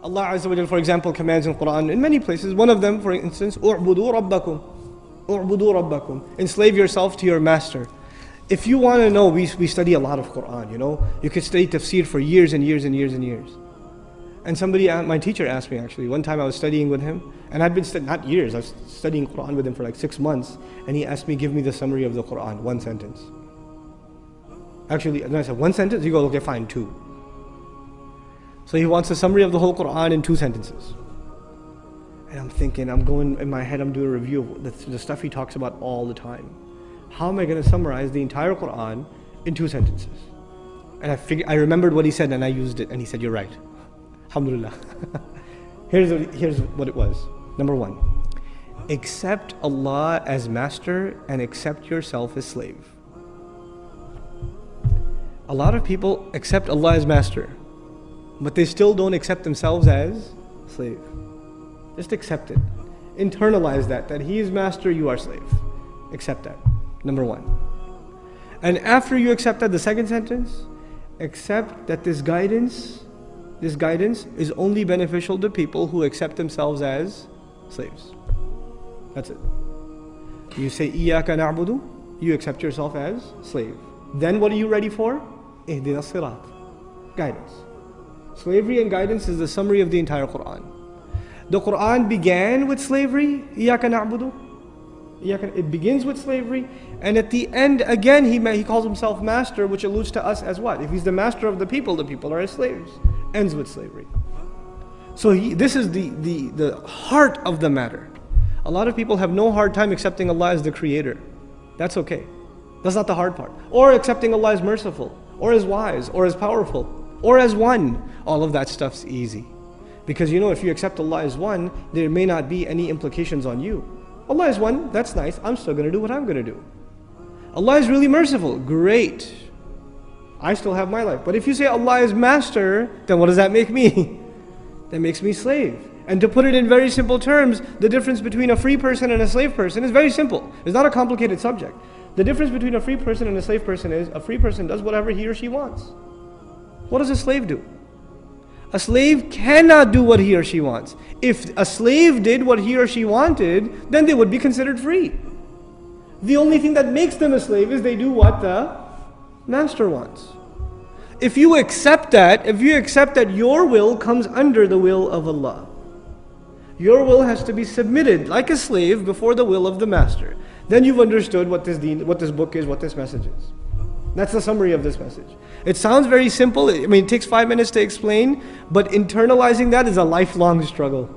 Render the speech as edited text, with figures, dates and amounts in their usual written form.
Allah Azza wa Jal, for example, commands in Quran in many places. One of them, for instance, "U'budu rabbakum." "U'budu rabbakum." Enslave yourself to your master. If you want to know, we study a lot of Quran, you know. You could study tafsir for years and years and years and years. And my teacher asked me actually, one time I was studying with him, and I'd been not years, I was studying Quran with him for like 6 months, and he asked me, give me the summary of the Quran, one sentence. Actually, and I said, one sentence? He goes, okay, fine, 2. So he wants a summary of the whole Quran in 2 sentences. And I'm thinking, I'm going, in my head, I'm doing a review of the stuff he talks about all the time. How am I going to summarize the entire Quran in 2 sentences? And I remembered what he said and I used it, and he said, you're right. Alhamdulillah. Here's what it was. Number 1, accept Allah as master and accept yourself as slave. A lot of people accept Allah as master, but they still don't accept themselves as slave. Just accept it. Internalize that He is master, you are slave. Accept that. Number 1. And after you accept that, the second sentence, accept that this guidance is only beneficial to people who accept themselves as slaves. That's it. You say, Iyaka na'budu, you accept yourself as slave. Then what are you ready for? Ihdina sirat. Guidance. Slavery and guidance is the summary of the entire Quran. The Quran began with slavery, Iyaka na'budu. It begins with slavery, and at the end, again, he calls himself master, which alludes to us as what? If he's the master of the people are his slaves. Ends with slavery. So this is the heart of the matter. A lot of people have no hard time accepting Allah as the creator. That's okay. That's not the hard part. Or accepting Allah as merciful, or as wise, or as powerful, or as one. All of that stuff's easy. Because you know, if you accept Allah as one, there may not be any implications on you. Allah is one, that's nice, I'm still going to do what I'm going to do. Allah is really merciful, great. I still have my life. But if you say Allah is master, then what does that make me? That makes me slave. And to put it in very simple terms, the difference between a free person and a slave person is very simple. It's not a complicated subject. The difference between a free person and a slave person is a free person does whatever he or she wants. What does a slave do? A slave cannot do what he or she wants. If a slave did what he or she wanted, then they would be considered free. The only thing that makes them a slave is they do what the master wants. If you accept that your will comes under the will of Allah, your will has to be submitted like a slave before the will of the master. Then you've understood what this book is, what this message is. That's the summary of this message. It sounds very simple. I mean, it takes 5 minutes to explain, but internalizing that is a lifelong struggle.